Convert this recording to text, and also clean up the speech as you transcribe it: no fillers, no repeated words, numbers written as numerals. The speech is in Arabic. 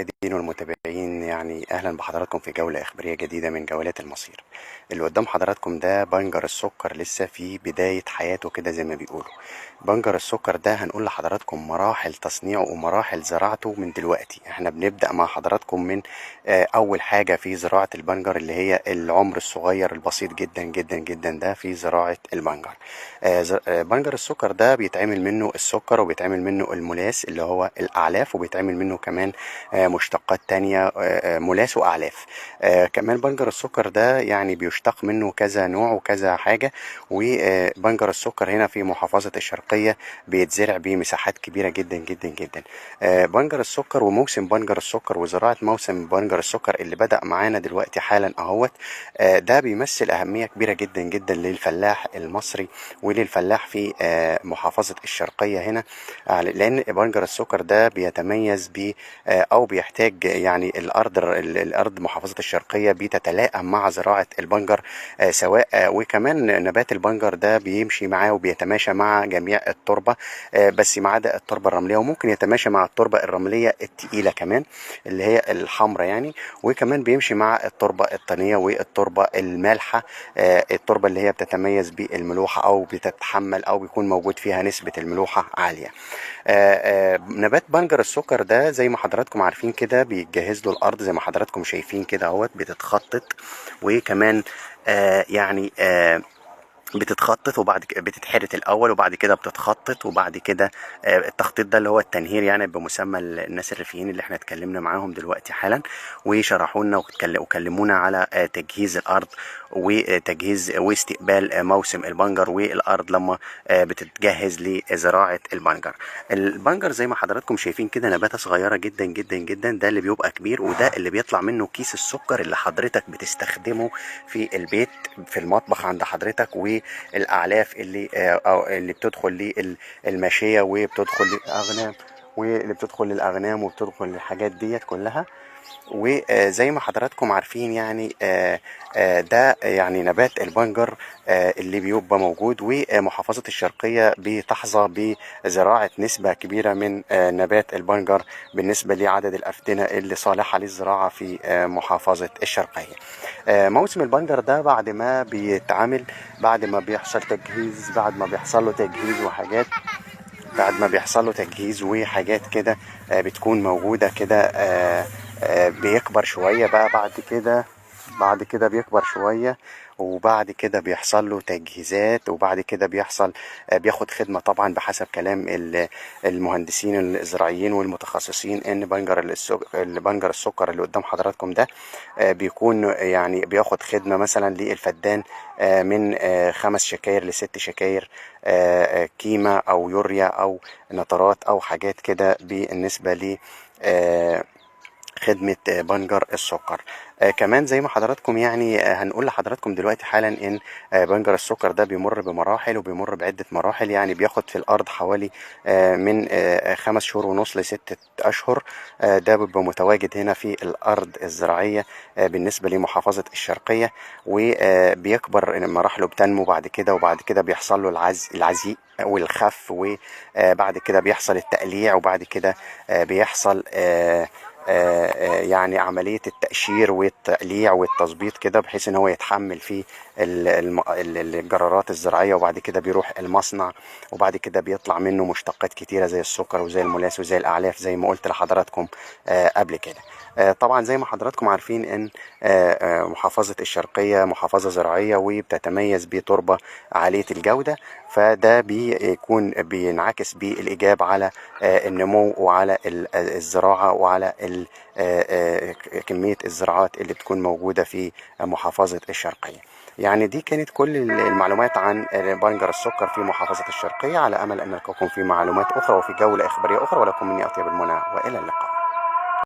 المشاهدين والمتابعين، يعني أهلا بحضراتكم في جولة إخبارية جديدة من جولات المصير. اللي قدام حضراتكم ده بنجر السكر، لسه في بداية حياته كده زي ما بيقولوا. بنجر السكر ده هنقول لحضراتكم مراحل تصنيعه ومراحل زراعته من دلوقتي. احنا بنبدأ مع حضراتكم من أول حاجة في زراعة البنجر، اللي هي العمر الصغير البسيط جدا جدا جدا ده في زراعة البنجر. بنجر السكر ده بيتعمل منه السكر، وبيتعمل منه الملاس اللي هو الأعلاف، وبيتعمل منه كمان مشتقات تانية، ملاس وأعلاف. كمان بنجر السكر ده يعني بيشتق منه كذا نوع وكذا حاجة. وبنجر السكر هنا في محافظة الشرقية بيتزرع بمساحات كبيرة جدا جدا جدا. بنجر السكر وموسم بنجر السكر وزراعة موسم بنجر السكر اللي بدأ معانا دلوقتي حالا اهوت. ده بيمثل أهمية كبيرة جدا جدا للفلاح المصري وللفلاح في محافظة الشرقية هنا. لأن بنجر السكر ده بيتميز ب او بيحتاج، يعني الارض محافظة الشرقية بتتلائم مع زراعة البنجر. سواء وكمان نبات البنجر ده بيمشي معاه وبيتماشى مع جميع التربة، بس ما عدا التربة الرملية، وممكن يتماشى مع التربة الرملية التقيلة كمان اللي هي الحمراء يعني. وكمان بيمشي مع التربة الطينية والتربة المالحة، التربة اللي هي بتتميز بالملوحة او بتتحمل او بيكون موجود فيها نسبة الملوحة عالية. نبات بنجر السكر ده زي ما حضراتكم عارفين كده بيتجهز له الارض زي ما حضراتكم شايفين كده اهوت، بتتخطط. وكمان يعني بتتخطط، وبعد كده بتتحرث الاول، وبعد كده بتتخطط، وبعد كده التخطيط ده اللي هو التنهير، يعني بمسمى الناس الريفيين اللي احنا اتكلمنا معاهم دلوقتي حالا، وشرحوا لنا وكلمونا على تجهيز الارض وتجهيز واستقبال موسم البنجر والارض لما بتتجهز لزراعه البنجر. البنجر زي ما حضراتكم شايفين كده نباتة صغيرة جدا جدا جدا، ده اللي بيبقى كبير، وده اللي بيطلع منه كيس السكر اللي حضرتك بتستخدمه في البيت في المطبخ عند حضرتك، والاعلاف اللي أو اللي بتدخل للماشية وبتدخل للاغنام، واللي بتدخل للاغنام وبتدخل للحاجات ديت كلها. وزي ما حضراتكم عارفين يعني ده يعني نبات البنجر اللي بيبقى موجود، ومحافظة الشرقية بتحظى بزراعة نسبة كبيرة من نبات البنجر بالنسبة لعدد الأفدنة اللي صالحة للزراعة في محافظة الشرقية. موسم البنجر ده بعد ما بيتعمل، بعد ما بيحصل تجهيز، بعد ما بيحصل له تجهيز وحاجات، بعد ما بيحصل له تجهيز وحاجات كده بتكون موجودة كده. بيكبر شوية بقى بعد كده بيكبر شوية، وبعد كده بيحصل له تجهيزات، وبعد كده بياخد خدمة طبعا بحسب كلام المهندسين الزراعيين والمتخصصين، ان البنجر السكر اللي قدام حضراتكم ده بيكون يعني بياخد خدمة مثلا للفدان من 5 شكاير ل6 شكاير كيمة او يوريا او نترات او حاجات كده بالنسبة ل خدمة بنجر السكر. كمان زي ما حضراتكم يعني هنقول لحضراتكم دلوقتي حالا ان بنجر السكر ده بيمر بمراحل وبيمر بعدة مراحل. يعني بياخد في الارض حوالي من 5 شهور ونص ل6 اشهر. ده بيبقى متواجد هنا في الارض الزراعية بالنسبة لمحافظة الشرقية، وبيكبر مراحله بتنمو بعد كده، وبعد كده بيحصل له العزيء والخف، وبعد كده بيحصل التقليع، وبعد كده بيحصل يعني عملية التقشير والتقليع والتظبيط كده، بحيث ان هو يتحمل في الجرارات الزراعية، وبعد كده بيروح المصنع، وبعد كده بيطلع منه مشتقات كتيرة زي السكر وزي الملاس وزي الأعلاف زي ما قلت لحضراتكم قبل كده. طبعا زي ما حضراتكم عارفين ان محافظة الشرقية محافظة زراعية وبتتميز بتربة عالية الجودة، فده بينعكس بالإيجاب على النمو وعلى الزراعة وعلى كمية الزراعات اللي بتكون موجودة في محافظة الشرقية. يعني دي كانت كل المعلومات عن بنجر السكر في محافظة الشرقية، على أمل أن نلقاكم في معلومات أخرى وفي جولة إخبارية أخرى، ولكم مني أطيب المنى وإلى اللقاء.